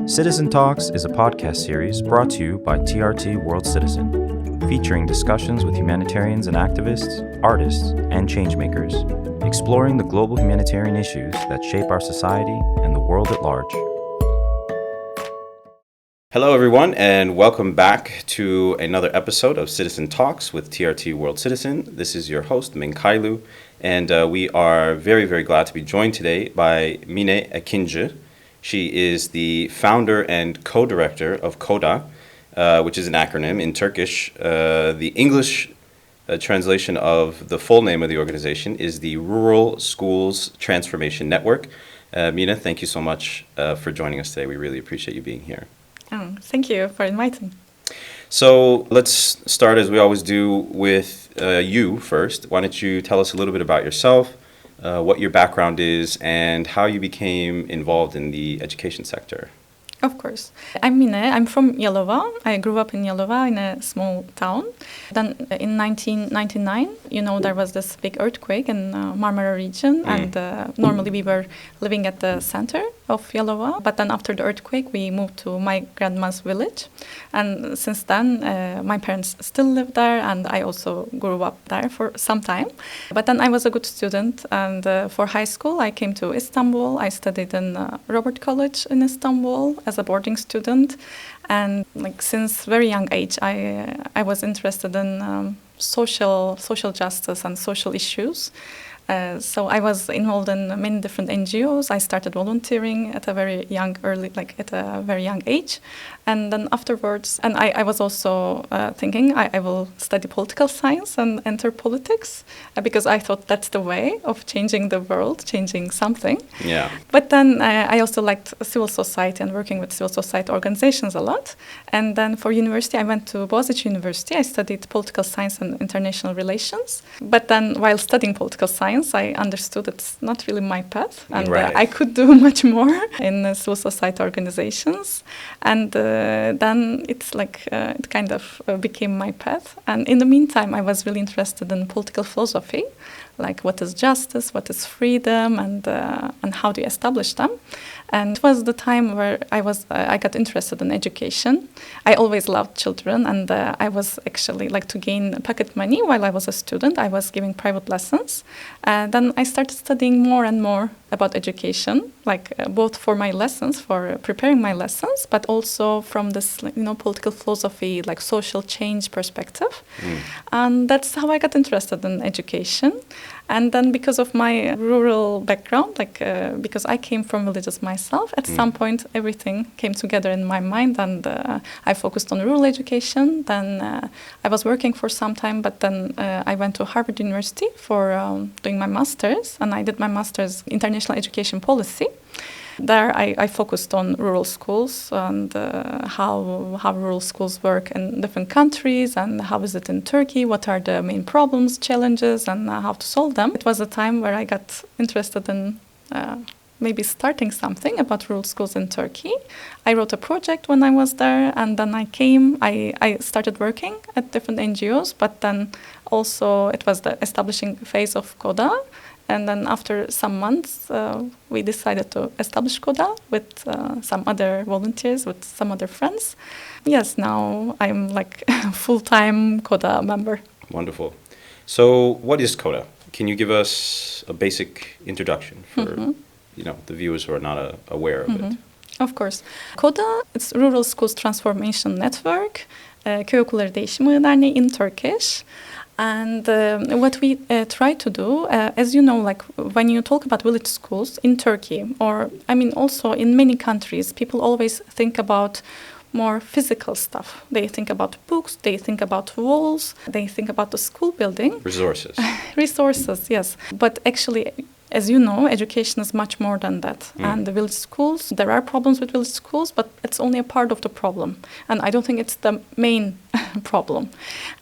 Citizen Talks is a podcast series brought to you by TRT World Citizen, featuring discussions with humanitarians and activists, artists, and changemakers, exploring the global humanitarian issues that shape our society and the world at large. Hello, everyone, and welcome back to another episode of Citizen Talks with TRT World Citizen. This is your host, Minkailu, and we are very, very glad to be joined today by Ekinci. She is the founder and co-director of CODA, which is an acronym in Turkish. The English translation of the full name of the organization is the Rural Schools Transformation Network. Mina, thank you so much for joining us today. We really appreciate you being here. Thank you for inviting. So let's start, as we always do, with you first. Why don't you tell us a little bit about yourself, what your background is, and how you became involved in the education sector? Of course. I'm Mine. I'm from Jalloh. I grew up in Jalloh in a small town. Then in 1999, there was this big earthquake in Marmara region, and normally we were living at the center of Jalloh. But then after the earthquake, we moved to my grandma's village. And since then, my parents still live there, and I also grew up there for some time. But then I was a good student, and for high school, I came to Istanbul. I studied in Robert College in Istanbul as a boarding student, and since very young age, I was interested in social justice and social issues. So I was involved in many different NGOs. I started volunteering at a very young age, and then afterwards, and I was also thinking I will study political science and enter politics because I thought that's the way of changing the world, changing something. Yeah. But then I also liked civil society and working with civil society organizations a lot. And then for university, I went to Boğaziçi University. I studied political science and international relations. But then while studying political science, I understood it's not really my path, and right. I could do much more in civil society organizations. And then it's it kind of became my path. And in the meantime, I was really interested in political philosophy, like what is justice, what is freedom, and how do you establish them. And it was the time where I got interested in education. I always loved children, and I was actually to gain pocket money while I was a student. I was giving private lessons. Then I started studying more and more about education, both for my lessons, for preparing my lessons, but also from this political philosophy, social change perspective. And that's how I got interested in education. And then because of my rural background, because I came from villages myself, at some point everything came together in my mind, and I focused on rural education. Then I was working for some time, but then I went to Harvard University for doing my master's, and I did my master's in international education policy. There I focused on rural schools and how rural schools work in different countries, and how is it in Turkey, what are the main problems, challenges, and how to solve them. It was a time where I got interested in maybe starting something about rural schools in Turkey. I wrote a project when I was there, and then I started working at different NGOs, but then also it was the establishing phase of CODA. And then after some months, we decided to establish CODA with some other volunteers, with some other friends. Yes, now I'm a full-time CODA member. Wonderful. So what is CODA? Can you give us a basic introduction for the viewers who are not aware of it? Of course. CODA, it's Rural Schools Transformation Network, Köy Okulları Değişimi Derneği in Turkish. And what we try to do, as you know, when you talk about village schools in Turkey, or also in many countries, people always think about more physical stuff. They think about books, they think about walls, they think about the school building. Resources. Resources, yes. But actually, as you know, education is much more than that. And the village schools, there are problems with village schools, but it's only a part of the problem. And I don't think it's the main problem.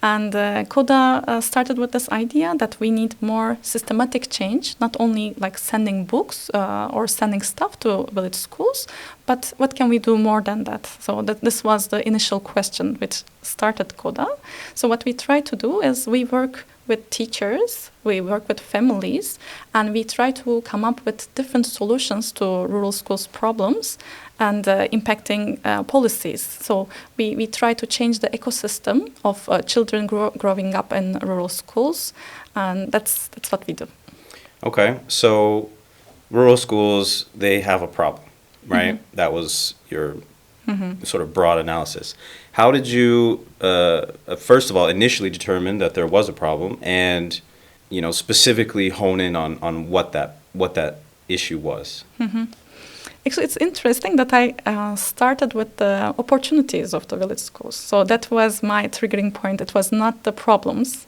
And CODA started with this idea that we need more systematic change, not only sending books or sending stuff to village schools, but what can we do more than that? So this was the initial question which started CODA. So what we try to do is we work with teachers, we work with families, and we try to come up with different solutions to rural schools' problems and impacting policies. So we try to change the ecosystem of children growing up in rural schools, and that's what we do. Okay, so rural schools, they have a problem, right? That was your sort of broad analysis. How did you, first of all, initially determine that there was a problem, and specifically hone in on what that issue was? Actually, it's interesting that I started with the opportunities of the village schools. So that was my triggering point. It was not the problems,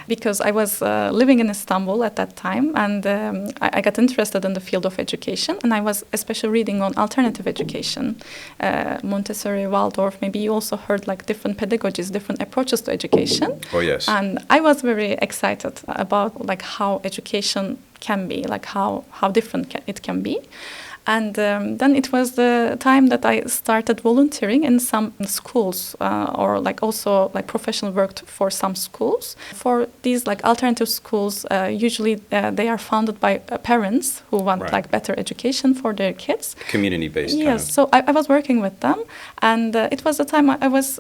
because I was living in Istanbul at that time, and I got interested in the field of education, and I was especially reading on alternative education, Montessori, Waldorf. Maybe you also heard like different pedagogies, different approaches to education. Oh, yes. And I was very excited about like how education can be, like how different it can be. And then it was the time that I started volunteering in some schools, or like also like professional work for some schools. For these like alternative schools, usually they are founded by parents who want like better education for their kids. Community-based. Yes, so I was working with them, and it was the time I was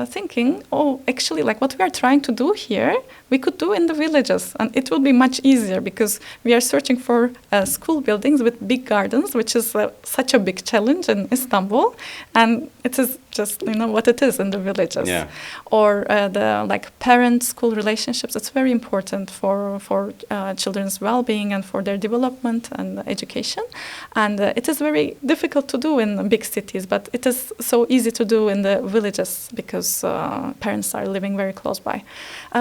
thinking, oh, actually, like what we are trying to do here, we could do in the villages, and it will be much easier because we are searching for school buildings with big gardens, which is such a big challenge in Istanbul, and it is just what it is in the villages. Yeah. Or the like parent-school relationships. It's very important for children's well-being and for their development and education, and it is very difficult to do in big cities, but it is so easy to do in the villages because parents are living very close by.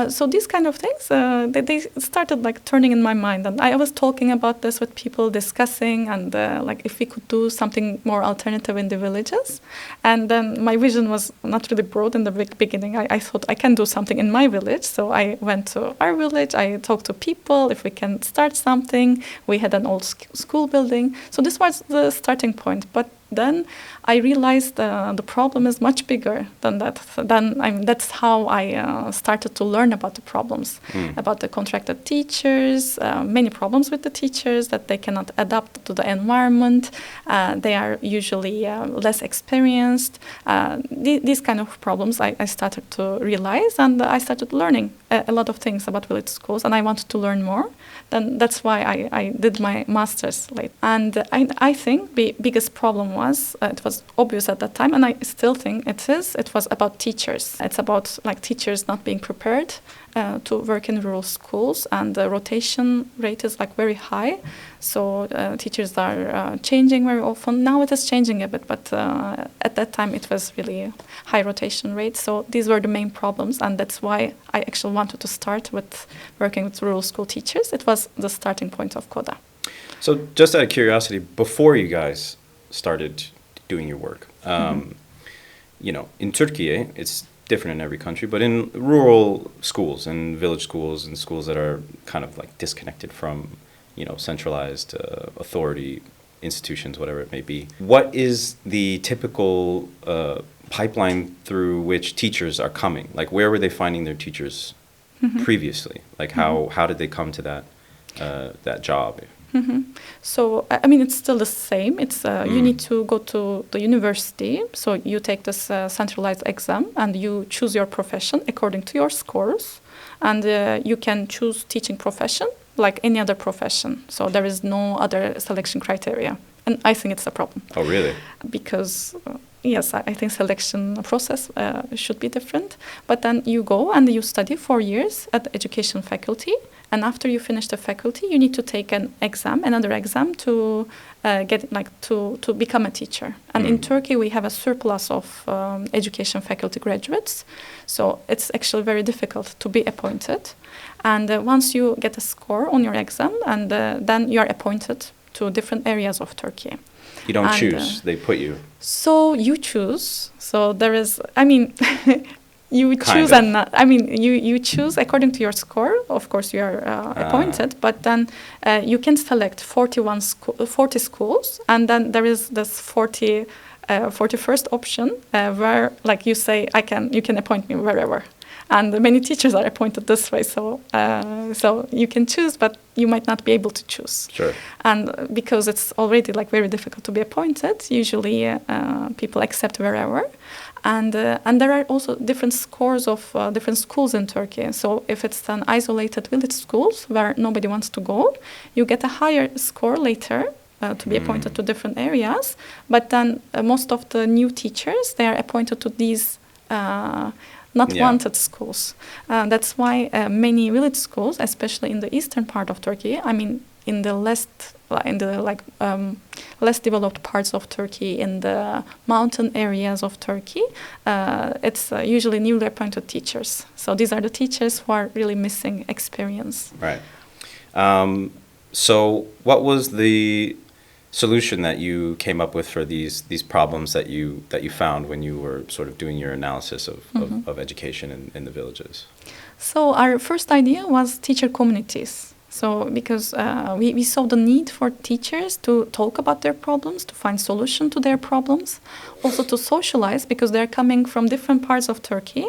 So these kind of things, they started like turning in my mind, and I was talking about this with people, discussing, and like if we could do something more alternative in the villages. And then my vision was not really broad in the beginning. I thought I can do something in my village, so I went to our village. I talked to people if we can start something. We had an old school building, so this was the starting point. But then I realized the problem is much bigger than that. That's how I started to learn about the problems, about the contracted teachers, many problems with the teachers, that they cannot adapt to the environment. They are usually less experienced. These kind of problems I started to realize, and I started learning a lot of things about village schools, and I wanted to learn more. Then that's why I did my master's late. And I think the biggest problem was, it was obvious at that time, and I still think it was about teachers. It's about like teachers not being prepared to work in rural schools, and the rotation rate is like very high. So teachers are changing very often. Now it is changing a bit, but at that time it was really high rotation rate. So these were the main problems, and that's why I actually wanted to start with working with rural school teachers. It was the starting point of CODA. So just out of curiosity, before you guys started doing your work, in Turkey, it's different in every country, but in rural schools and village schools and schools that are kind of like disconnected from, centralized authority institutions, whatever it may be, what is the typical pipeline through which teachers are coming? Like, where were they finding their teachers previously? Like, how did they come to that job? So, I mean, it's still the same. It's you need to go to the university. So you take this centralized exam, and you choose your profession according to your scores. And you can choose teaching profession like any other profession. So there is no other selection criteria. And I think it's a problem. Oh, really? Because, yes, I think selection process should be different. But then you go and you study 4 years at the education faculty. And after you finish the faculty, you need to take another exam to to become a teacher. And in Turkey, we have a surplus of education faculty graduates. So it's actually very difficult to be appointed. And once you get a score on your exam, and then you are appointed to different areas of Turkey. You don't choose, they put you. So you choose. So there is, I mean... You choose you choose according to your score. Of course, you are appointed, but then you can select 40 schools, and then there is this 41st option where, like, you say, you can appoint me wherever. and many teachers are appointed this way. So you can choose, but you might not be able to choose. Sure. And because it's already like very difficult to be appointed, usually people accept wherever. And there are also different scores of different schools in Turkey. So if it's an isolated village schools where nobody wants to go, you get a higher score later to be appointed to different areas. But then most of the new teachers, they are appointed to these not wanted schools. That's why many village schools, especially in the eastern part of Turkey, I mean, in the less developed parts of Turkey, in the mountain areas of Turkey, it's usually newly appointed teachers. So these are the teachers who are really missing experience. Right. So what was the solution that you came up with for these problems that you found when you were sort of doing your analysis of education in the villages? So our first idea was teacher communities. So because we saw the need for teachers to talk about their problems, to find solution to their problems, also to socialize, because they're coming from different parts of Turkey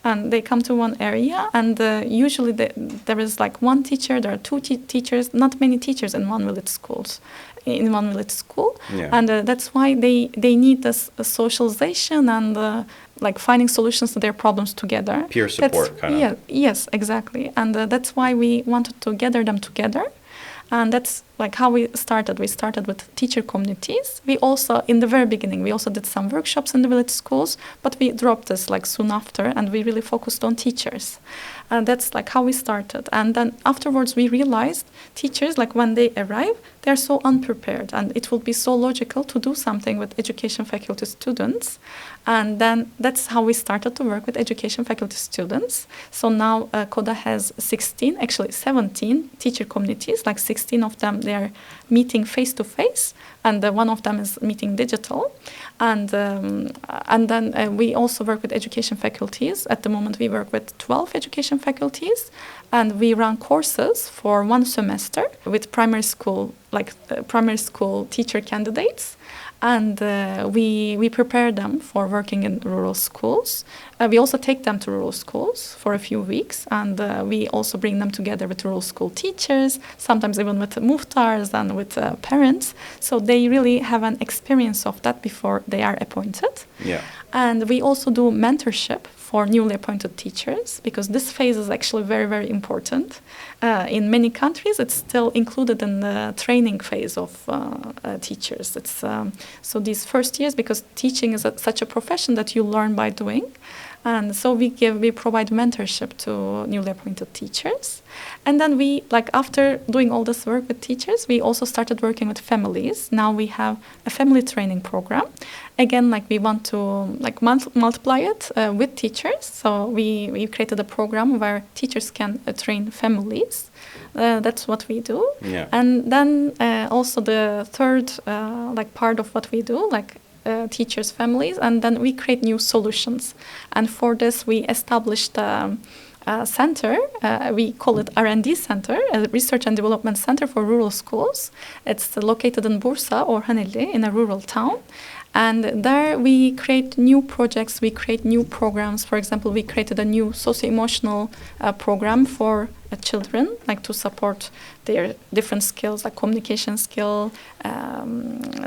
and they come to one area, and usually there is like one teacher, there are two teachers, not many teachers in one village school. And that's why they need this socialization and like finding solutions to their problems together. Peer support, kind of. Yeah, yes, exactly. And that's why we wanted to gather them together. And that's like how we started. We started with teacher communities. We also, in the very beginning, we also did some workshops in the village schools, but we dropped this like soon after, and we really focused on teachers. And that's like how we started. And then afterwards we realized teachers, like when they arrive, they're so unprepared, and it would be so logical to do something with education faculty students. And then that's how we started to work with education faculty students. So now CODA has 17 teacher communities, like 16 of them, they're meeting face to face, and one of them is meeting digital. And then we also work with education faculties. At the moment we work with 12 education faculties, and we run courses for 1 semester with primary school teacher candidates. And we prepare them for working in rural schools. We also take them to rural schools for a few weeks, and we also bring them together with rural school teachers, sometimes even with muhtars and with parents. So they really have an experience of that before they are appointed. Yeah. And we also do mentorship for newly appointed teachers, because this phase is actually very, very important. In many countries, it's still included in the training phase of teachers. It's so these first years, because teaching is such a profession that you learn by doing. And so we provide mentorship to newly appointed teachers. And then after doing all this work with teachers, we also started working with families. Now we have a family training program. Again, we want to multiply it with teachers. So we created a program where teachers can train families. That's what we do. Yeah. And then also the third part of what we do, teachers' families, and then we create new solutions. And for this, we established a center. We call it R&D Center, a Research and Development Center for Rural Schools. It's located in Bursa or Haneli, in a rural town. And there we create new projects, we create new programs. For example, we created a new socio-emotional program for children, to support their different skills, like communication skill,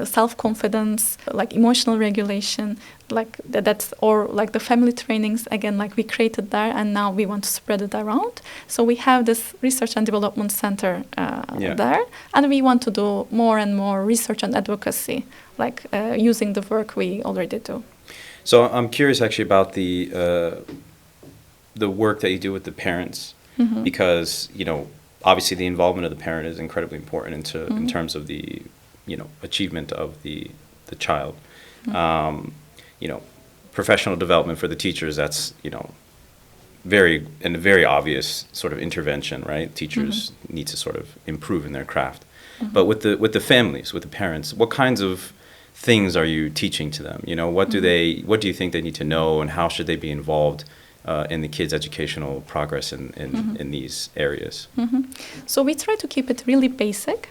self-confidence, emotional regulation, the family trainings, again, we created there, and now we want to spread it around. So we have this research and development center there, and we want to do more and more research and advocacy, using the work we already do. So I'm curious actually about the work that you do with the parents, mm-hmm. because obviously the involvement of the parent is incredibly important mm-hmm. in terms of the achievement of the child. Mm-hmm. Professional development for the teachers, that's very obvious sort of intervention, right? Teachers mm-hmm. need to sort of improve in their craft. Mm-hmm. But with the families, with the parents, what kinds of things are you teaching to them? What mm-hmm. what do you think they need to know, and how should they be involved in the kids' educational progress mm-hmm. in these areas? Mm-hmm. So we try to keep it really basic.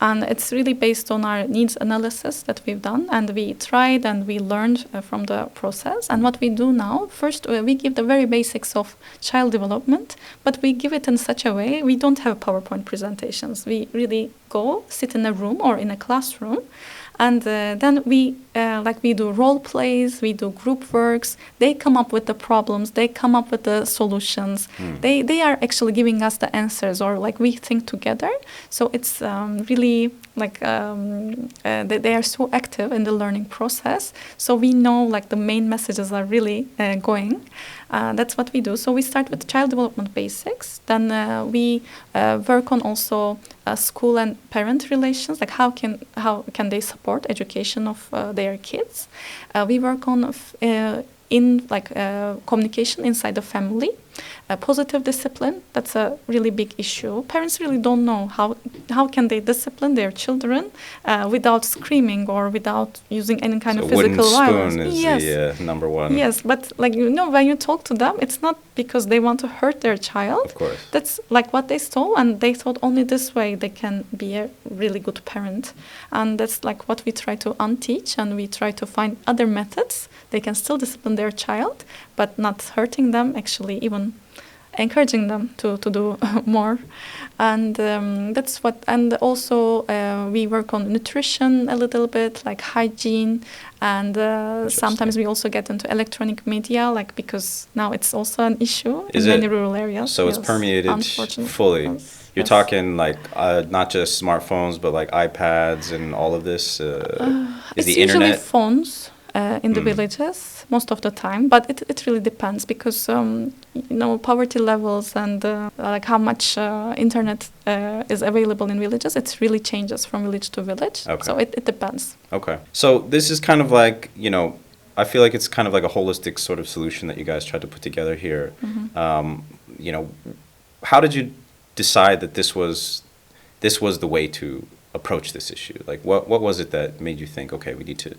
And it's really based on our needs analysis that we've done. And we tried and we learned from the process. And what we do now, first, we give the very basics of child development, but we give it in such a way, we don't have PowerPoint presentations. We really go, sit in a room or in a classroom, and then we do role plays, we do group works. They come up with the problems, they come up with the solutions. They are actually giving us the answers, or like we think together. So it's really they are so active in the learning process. So we know like the main messages are really going. That's what we do. So we start with child development basics. Then we work on also school and parent relations, like how can they support education of their kids. We work on communication inside the family. Positive discipline, that's a really big issue. Parents really don't know how can they discipline their children without screaming or without using any kind of physical violence. Wooden spoon is the number one. Yes, but when you talk to them, it's not because they want to hurt their child. Of course. That's like what they saw, and they thought only this way they can be a really good parent. And that's like what we try to unteach, and we try to find other methods. They can still discipline their child, but not hurting them, actually even encouraging them to do more. And that's what, and also we work on nutrition a little bit, like hygiene, and sometimes we also get into electronic media, like because now it's also an issue in many rural areas. So it's permeated fully. Yes. You're talking like not just smartphones, but like iPads and all of this. Is the internet? Usually phones. In the villages most of the time, but it really depends because poverty levels and like how much internet is available in villages, it really changes from village to village. Okay. So it depends. Okay. So this is kind of like, I feel like it's kind of like a holistic sort of solution that you guys tried to put together here. How did you decide that this was the way to approach this issue? Like what was it that made you think, okay, we need to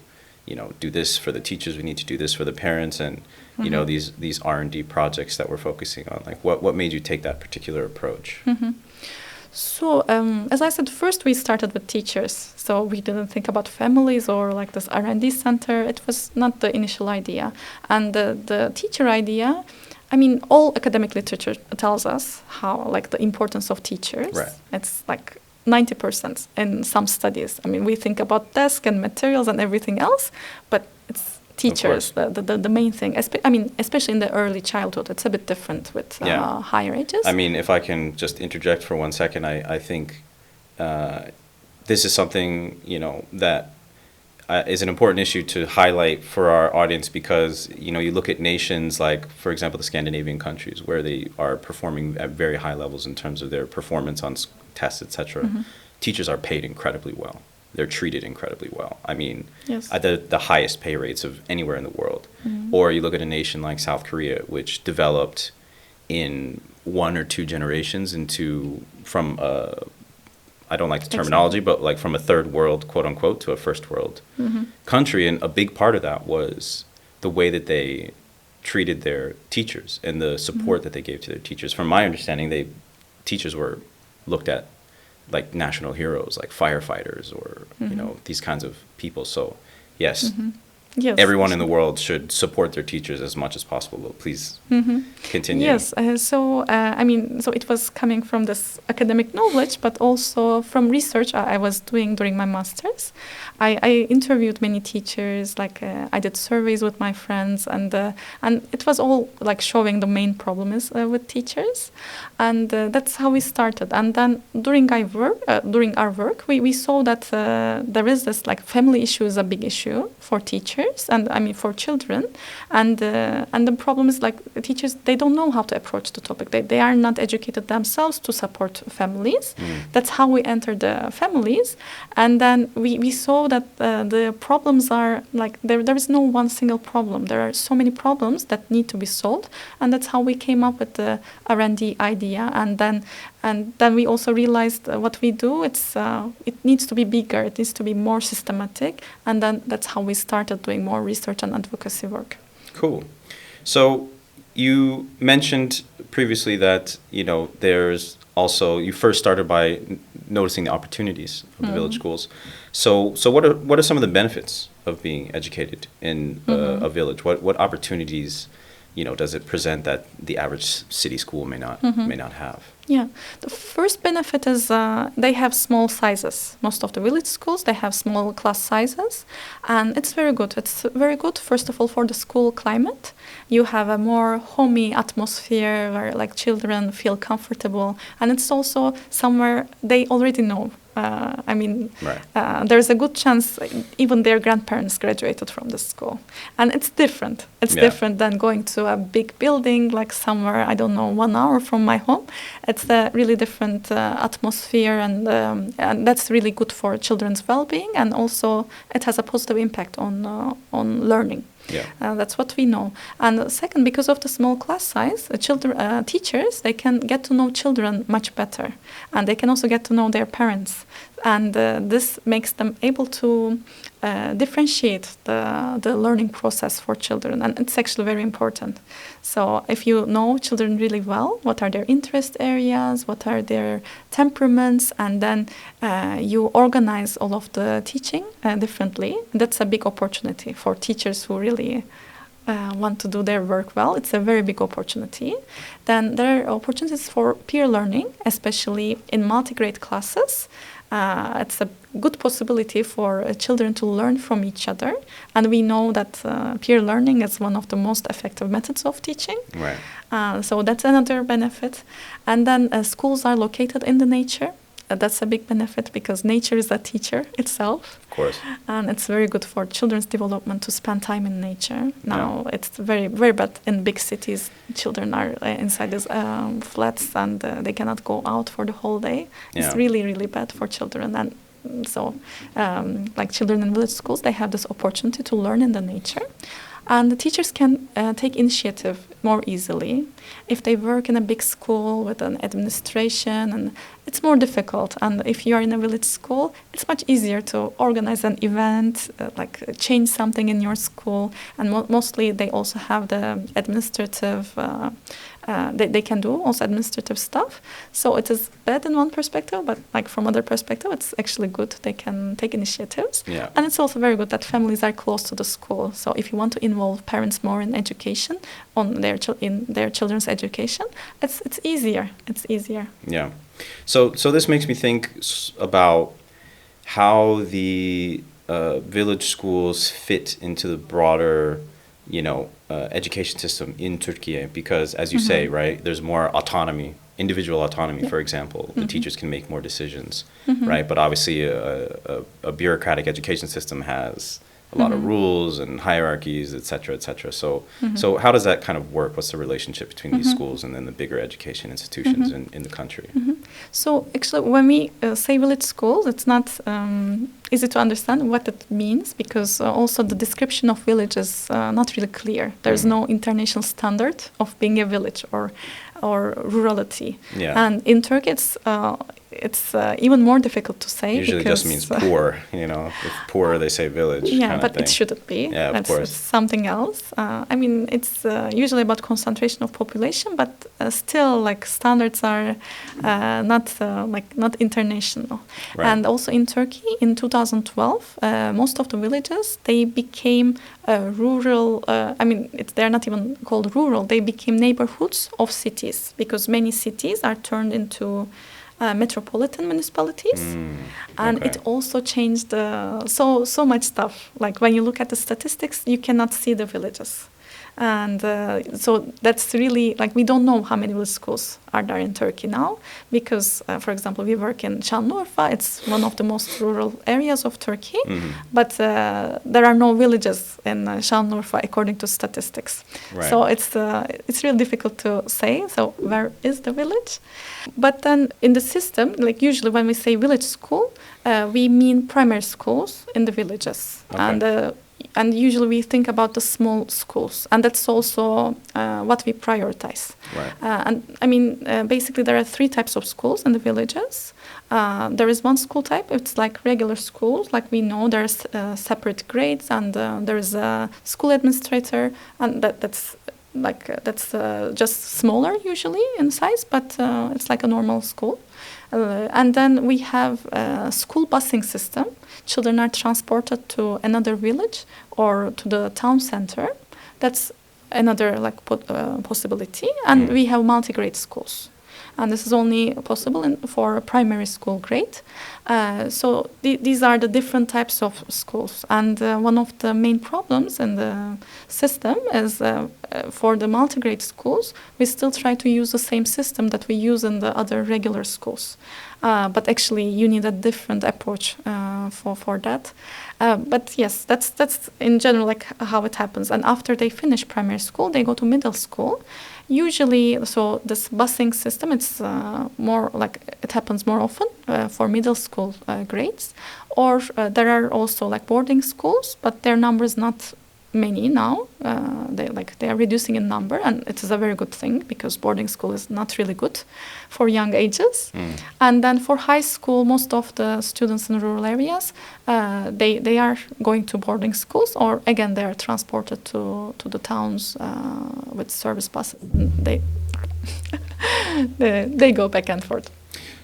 do this for the teachers, we need to do this for the parents, and these R&D projects that we're focusing on, like what made you take that particular approach? So as I said, first we started with teachers, so we didn't think about families or like this R&D center. It was not the initial idea, and the teacher idea, I mean, all academic literature tells us how like the importance of teachers. Right. It's like 90% in some studies. I mean, we think about desk and materials and everything else, but it's teachers, the main thing. Especially in the early childhood, it's a bit different with higher ages. I mean, if I can just interject for 1 second, I think this is something, that is an important issue to highlight for our audience because, you look at nations like, for example, the Scandinavian countries where they are performing at very high levels in terms of their performance on tests, etc. Teachers are paid incredibly well. They're treated incredibly well. I mean, yes. At the highest pay rates of anywhere in the world. Or you look at a nation like South Korea, which developed in 1 or 2 generations from I don't like the terminology, but like from a third world, quote unquote, to a first world country. And a big part of that was the way that they treated their teachers and the support that they gave to their teachers. From my understanding, teachers were looked at like national heroes, like firefighters or, these kinds of people. So, yes. Yes. Everyone in the world should support their teachers as much as possible. Please continue. Yes. So it was coming from this academic knowledge, but also from research I was doing during my master's. I interviewed many teachers. Like I did surveys with my friends, and it was all like showing the main problem is with teachers, and that's how we started. And then during our work, we saw that there is this like family issue is a big issue for teachers, and I mean for children, and the problem is like the teachers, they don't know how to approach the topic. They are not educated themselves to support families. That's how we entered the families, and then we saw that the problems are like there is no one single problem. There are so many problems that need to be solved, and that's how we came up with the R&D idea. And then we also realized what we do. It needs to be bigger. It needs to be more systematic, and then that's how we started doing more research and advocacy work. Cool. So you mentioned previously that there's also you first started by noticing the opportunities of the village schools. So what are some of the benefits of being educated in a village? What opportunities, does it present that the average city school may not have? Yeah, the first benefit is they have small sizes. Most of the village schools, they have small class sizes, and it's very good. It's very good, first of all, for the school climate. You have a more homey atmosphere where like children feel comfortable, and it's also somewhere they already know. There's a good chance even their grandparents graduated from the school. And it's different. It's different than going to a big building, like somewhere, 1 hour from my home. It's a really different atmosphere, and that's really good for children's well-being, and also it has a positive impact on learning. Yeah. That's what we know. And second, because of the small class size, teachers, they can get to know children much better. And they can also get to know their parents. And this makes them able to differentiate the learning process for children. And it's actually very important. So if you know children really well, what are their interest areas, what are their temperaments, and then you organize all of the teaching differently, that's a big opportunity for teachers who really want to do their work well. It's a very big opportunity. Then there are opportunities for peer learning, especially in multi-grade classes. It's a good possibility for children to learn from each other. And we know that peer learning is one of the most effective methods of teaching. Right. So that's another benefit. And then schools are located in the nature. That's a big benefit because nature is a teacher itself. Of course. And it's very good for children's development to spend time in nature. Now, it's very, very bad in big cities. Children are inside these flats and they cannot go out for the whole day. It's really, really bad for children. And so, like children in village schools, they have this opportunity to learn in the nature. And the teachers can take initiative more easily. If they work in a big school with an administration, and it's more difficult. And if you are in a village school, it's much easier to organize an event, change something in your school. And mostly they also have the administrative, they can do also administrative stuff. So it is bad in one perspective, but like from other perspective, it's actually good. They can take initiatives. Yeah. And it's also very good that families are close to the school. So if you want to involve parents more in education, in their children's education, it's easier. It's easier. Yeah. So this makes me think about how the village schools fit into the broader, education system in Turkey, because as you say, right, there's more autonomy, individual autonomy. For example, the teachers can make more decisions, right? But obviously, a bureaucratic education system has a lot of rules and hierarchies, et cetera, et cetera. So how does that kind of work? What's the relationship between these schools and then the bigger education institutions in the country? So actually, when we say village schools, it's not easy to understand what it means, because also the description of village is not really clear. There's no international standard of being a village or rurality. Yeah. And in Turkey, it's even more difficult to say. Usually because, just means poor, If poor, they say village. Yeah, but it shouldn't be. Yeah, of course. It's something else. It's usually about concentration of population, but still, standards are not international. Right. And also in Turkey, in 2012, most of the villages, they became rural. They're not even called rural. They became neighborhoods of cities, because many cities are turned into metropolitan municipalities, and it also changed so much stuff. Like when you look at the statistics, you cannot see the villages, and so that's really we don't know how many village schools are there in Turkey now, because for example, we work in Jalloh. It's one of the most rural areas of Turkey, but there are no villages in Jalloh according to statistics. Right. So it's really difficult to say. So where is the village? But then in the system, usually when we say village school, we mean primary schools in the villages. Okay. And usually we think about the small schools, and that's also what we prioritize. Right. Basically there are 3 types of schools in the villages. There is one school type, it's like regular schools, we know there's separate grades, and there is a school administrator, and that's that's just smaller usually in size, but it's like a normal school. And then we have a school busing system. Children are transported to another village or to the town center. That's another possibility. And we have multi-grade schools. And this is only possible for primary school grade. So these are the different types of schools. And one of the main problems in the system is for the multi-grade schools, we still try to use the same system that we use in the other regular schools. But actually, you need a different approach for that. But yes, that's in general how it happens. And after they finish primary school, they go to middle school. Usually, so this busing system, it's more it happens more often for middle school grades, or there are also boarding schools, but their number is not many now. They are reducing in number, and it is a very good thing because boarding school is not really good for young ages. And then for high school, most of the students in rural areas, they are going to boarding schools, or again they are transported to the towns with service buses. They go back and forth.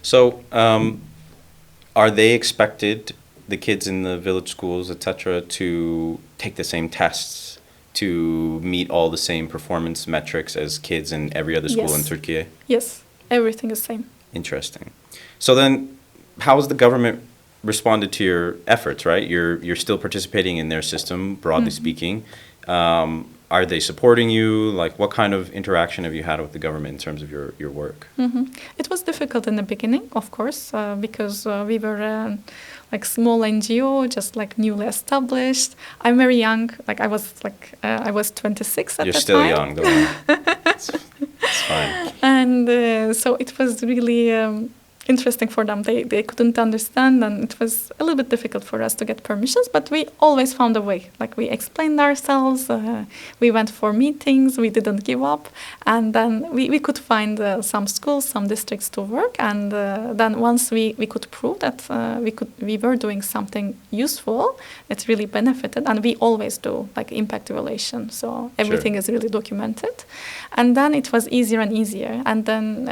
So, are they expected, the kids in the village schools, etc., to take the same tests, to meet all the same performance metrics as kids in every other school in Turkey? Yes, everything is same. Interesting. So then, how has the government responded to your efforts, right? You're still participating in their system, broadly speaking. Are they supporting you? What kind of interaction have you had with the government in terms of your work? It was difficult in the beginning, of course, because we were small NGO, just newly established. I'm very young. I was 26 at the time. You're still young, though. It's fine. And so it was really interesting for them. They couldn't understand, and it was a little bit difficult for us to get permissions, but we always found a way. We explained ourselves, we went for meetings, we didn't give up, and then we could find some schools, some districts to work, and then once we could prove that we were doing something useful, it really benefited, and we always do impact evaluation, so everything is really documented, and then it was easier and easier, and then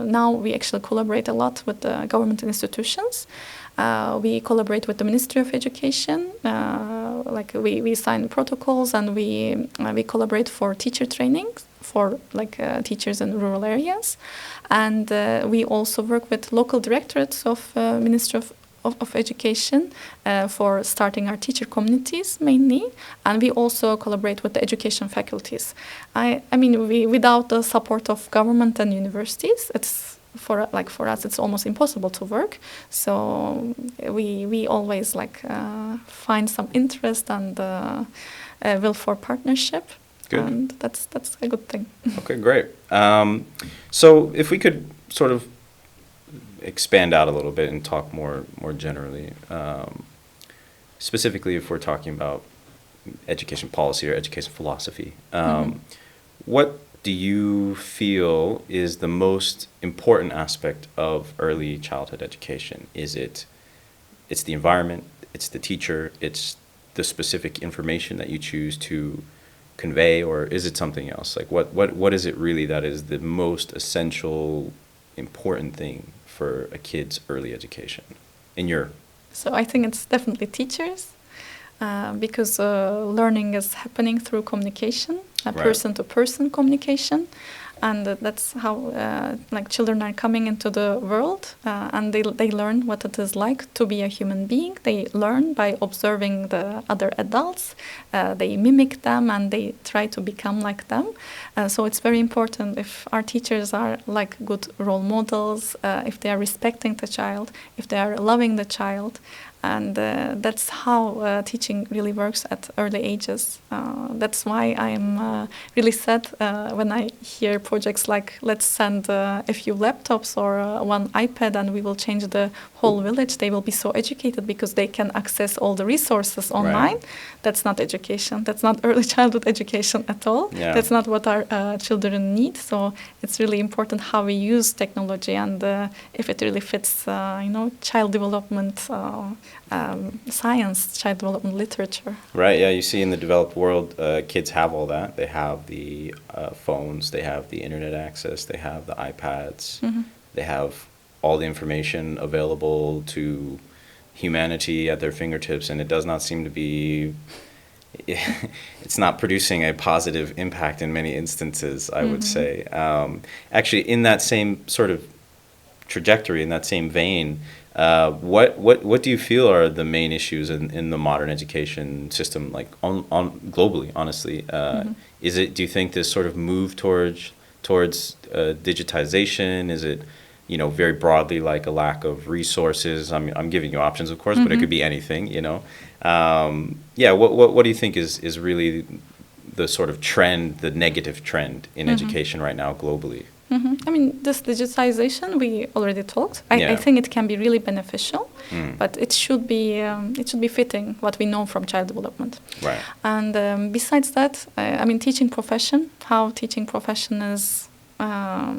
now we actually collaborate a lot with the government institutions. We collaborate with the Ministry of Education. We sign protocols, and we collaborate for teacher trainings for teachers in rural areas, and we also work with local directorates of Ministry of Education for starting our teacher communities mainly, and we also collaborate with the education faculties. I mean, without the support of government and universities, it's for us it's almost impossible to work. So we always find some interest and will for partnership. Good. And that's a good thing. Okay, great. So if we could sort of expand out a little bit and talk more generally, specifically if we're talking about education policy or education philosophy, what do you feel is the most important aspect of early childhood education? Is it's the environment, it's the teacher, it's the specific information that you choose to convey, or is it something else? What is it really that is the most essential, important thing for a kid's early education in your? So I think it's definitely teachers, because learning is happening through communication, person-to-person communication, and that's how children are coming into the world, and they learn what it is like to be a human being. They learn by observing the other adults, they mimic them, and they try to become like them. So it's very important if our teachers are good role models, if they are respecting the child, if they are loving the child. And that's how teaching really works at early ages. That's why I'm really sad when I hear projects like, let's send a few laptops or one iPad and we will change the whole village. They will be so educated because they can access all the resources online. Right. That's not education. That's not early childhood education at all. Yeah. That's not what our children need. So it's really important how we use technology and if it really fits, child development science, child development literature. Right, yeah, you see in the developed world, kids have all that. They have the phones, they have the internet access, they have the iPads, they have all the information available to humanity at their fingertips, and it does not seem to be, it's not producing a positive impact in many instances, I would say. Actually, in that same sort of trajectory, in that same vein, what do you feel are the main issues in the modern education system, like on globally, honestly? Is it, do you think this sort of move towards digitization? Is it, you know, very broadly like a lack of resources? I'm giving you options, of course, but it could be anything, you know. Yeah, what do you think is really the sort of trend, the negative trend in education right now globally? I mean, this digitization we already talked. I think it can be really beneficial, but it should be fitting what we know from child development. Right. And besides that, I mean, teaching profession, how teaching profession is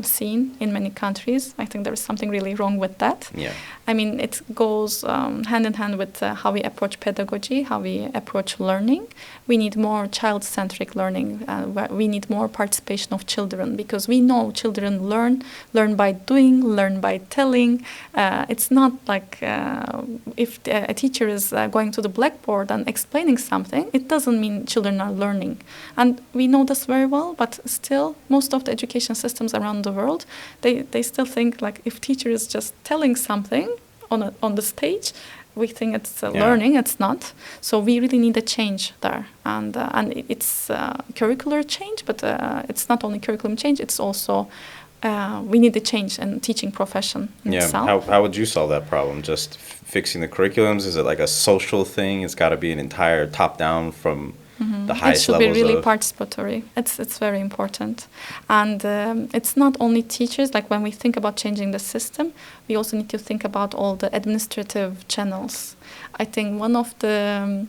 seen in many countries. I think there is something really wrong with that. Yeah. I mean, it goes hand in hand with how we approach pedagogy, how we approach learning. We need more child-centric learning. We need more participation of children, because we know children learn by doing, learn by telling. It's not like if a teacher is going to the blackboard and explaining something, it doesn't mean children are learning. And we know this very well, but still, most of the education systems around the world, they still think like if teacher is just telling something on the stage, we think it's learning. It's not. So we really need a change there, and it's curricular change, but it's not only curriculum change. It's also we need a change in teaching profession itself. How would you solve that problem? Just fixing the curriculums? Is it like a social thing? It's got to be an entire top down from the highest levels. It should be really participatory. It's very important. And it's not only teachers. Like when we think about changing the system, we also need to think about all the administrative channels. I think one of the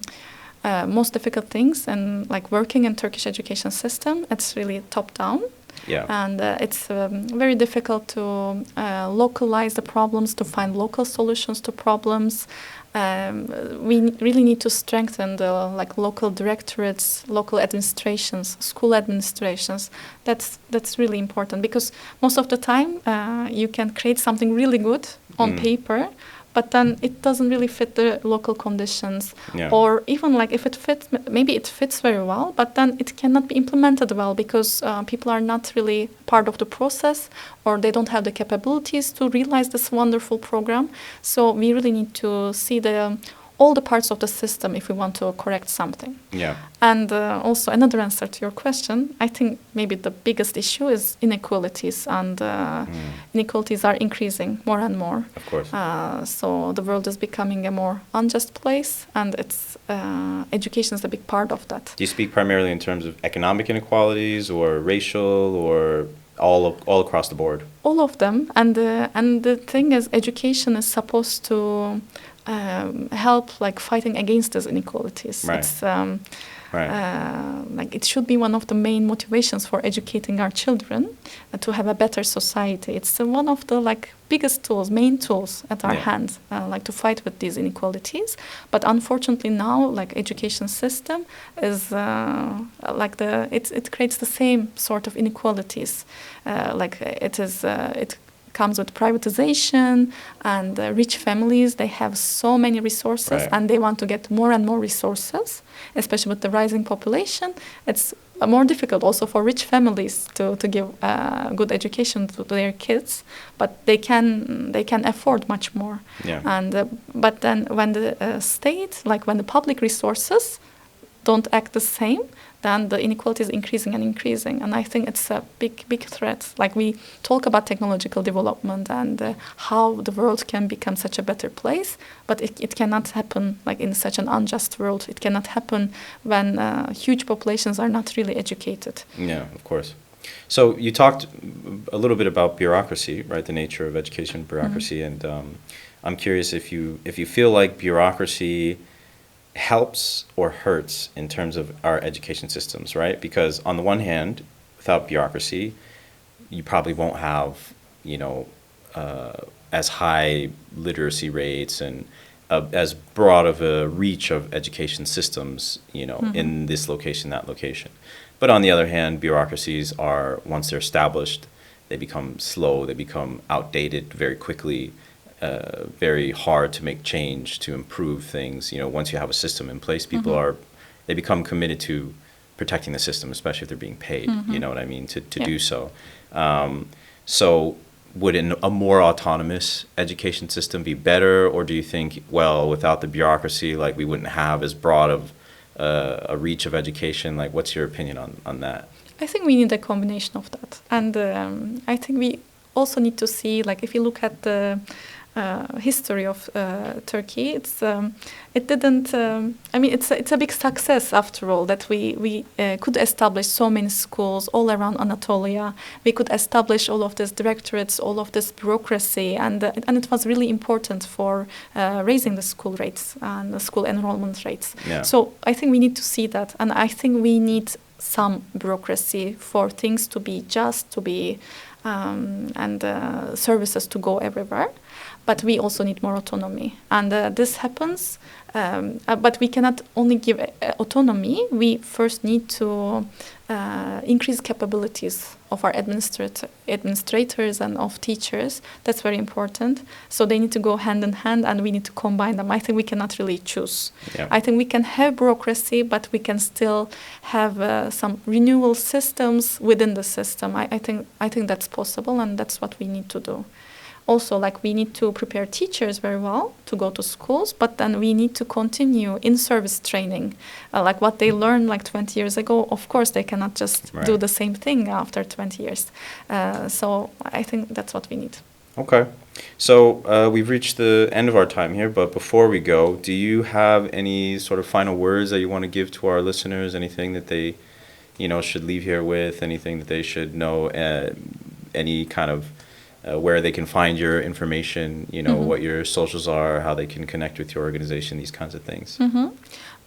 most difficult things in like working in Turkish education system, it's really top down. Yeah. And it's very difficult to localize the problems, to find local solutions to problems. We really need to strengthen the like local directorates, local administrations, school administrations. That's really important, because most of the time you can create something really good on paper, but then it doesn't really fit the local conditions. Yeah. Or even like if it fits, maybe it fits very well, but then it cannot be implemented well because people are not really part of the process, or they don't have the capabilities to realize this wonderful program. So we really need to see all the parts of the system if we want to correct something. Yeah. And also another answer to your question, I think maybe the biggest issue is inequalities, and inequalities are increasing more and more. Of course. So the world is becoming a more unjust place, and it's education is a big part of that. Do you speak primarily in terms of economic inequalities or racial or all across the board? All of them. And the thing is, education is supposed to help like fighting against these inequalities. Right. It's like it should be one of the main motivations for educating our children to have a better society. It's one of the like biggest tools, main tools at our hands, like to fight with these inequalities. But unfortunately now, like education system is like it creates the same sort of inequalities. Like it comes with privatization, and rich families, they have so many resources, and they want to get more and more resources, especially with the rising population. It's more difficult also for rich families to give good education to their kids, but they can afford much more. Yeah. And but then when the state, like when the public resources don't act the same, then the inequality is increasing and increasing. And I think it's a big threat. Like we talk about technological development and how the world can become such a better place, but it cannot happen like in such an unjust world. It cannot happen when huge populations are not really educated. Yeah, of course. So you talked a little bit about bureaucracy, right? The nature of education bureaucracy, and I'm curious if you feel like bureaucracy helps or hurts in terms of our education systems, right? Because on the one hand, without bureaucracy, you probably won't have, as high literacy rates and as broad of a reach of education systems, in this location, that location. But on the other hand, bureaucracies are, once they're established, they become slow, they become outdated very quickly, very hard to make change, to improve things. Once you have a system in place, people they become committed to protecting the system, especially if they're being paid, you know what I mean, to do so. So would a more autonomous education system be better, or do you think, well, without the bureaucracy, like, we wouldn't have as broad of a reach of education? Like, what's your opinion on that? I think we need a combination of that. And I think we also need to see, like, if you look at the history of Turkey, it's a big success after all that we could establish so many schools all around Anatolia. We could establish all of these directorates, all of this bureaucracy, and it was really important for raising the school rates and the school enrollment rates. Yeah. So I think we need to see that, and I think we need some bureaucracy for things to be just, to be and services to go everywhere. But we also need more autonomy. And this happens, but we cannot only give autonomy. We first need to increase capabilities of our administrators and of teachers. That's very important. So they need to go hand in hand, and we need to combine them. I think we cannot really choose. Yeah. I think we can have bureaucracy, but we can still have some renewal systems within the system. I think that's possible, and that's what we need to do. Also, like, we need to prepare teachers very well to go to schools, but then we need to continue in-service training. Like what they learned like 20 years ago, of course, they cannot just do the same thing after 20 years. So I think that's what we need. Okay. So we've reached the end of our time here, but before we go, do you have any sort of final words that you want to give to our listeners? Anything that they, should leave here with? Anything that they should know? Any kind of where they can find your information, what your socials are, how they can connect with your organization, these kinds of things.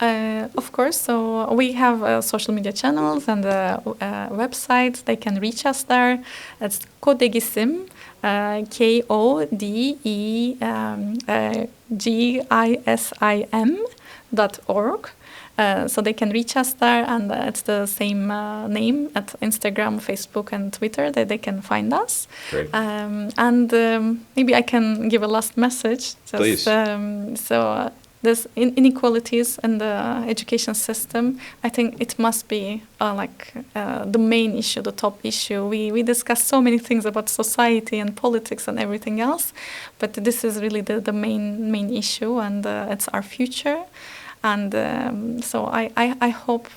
Of course, so we have social media channels and websites. They can reach us there. It's Kodegisim, KODEGISIM.org. So they can reach us there, and it's the same name at Instagram, Facebook, and Twitter that they can find us. Great. And maybe I can give a last message. Please. So this inequalities in the education system, I think it must be the main issue, the top issue. We discuss so many things about society and politics and everything else, but this is really the main issue, and it's our future. And so I hope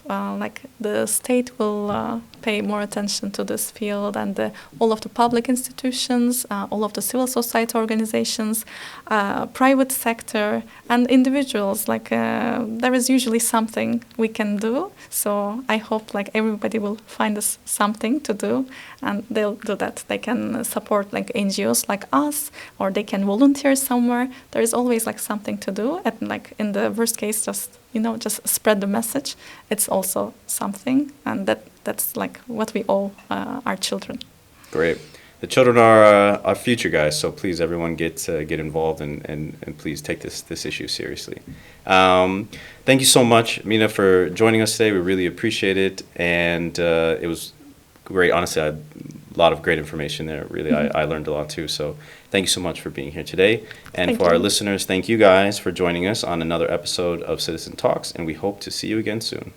the state will pay more attention to this field, and all of the public institutions, all of the civil society organizations, private sector, and individuals. There is usually something we can do. So I hope everybody will find us something to do, and they'll do that. They can support NGOs like us, or they can volunteer somewhere. There is always something to do, and in the worst case, just spread the message. It's also something, and that's what we owe our children. Great. The children are our future, guys. So please, everyone, get involved and please take this issue seriously. Thank you so much, Mina, for joining us today. We really appreciate it, and it was great. Honestly, I had a lot of great information there. Really, I learned a lot too. So thank you so much for being here today. And for our listeners, thank you guys for joining us on another episode of Citizen Talks, and we hope to see you again soon.